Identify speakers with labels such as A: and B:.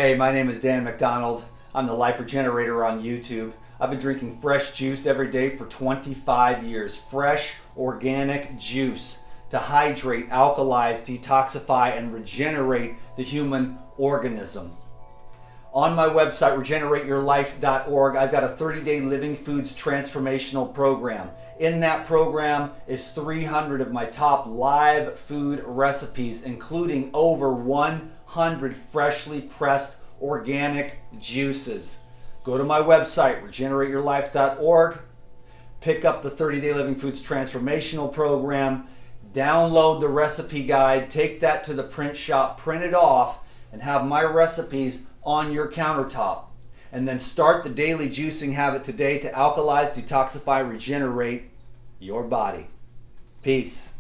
A: Hey, my name is Dan McDonald. I'm the Life Regenerator on YouTube. I've been drinking fresh juice every day for 25 years. Fresh, organic juice to hydrate, alkalize, detoxify, and regenerate the human organism. On my website, regenerateyourlife.org, I've got a 30-day living foods transformational program. In that program is 300 of my top live food recipes, including over 100 freshly pressed organic juices. Go to my website, regenerateyourlife.org, pick up the 30-day living foods transformational program, download the recipe guide, take that to the print shop, print it off, and have my recipes on your countertop. And then start the daily juicing habit today to alkalize, detoxify, regenerate your body. Peace.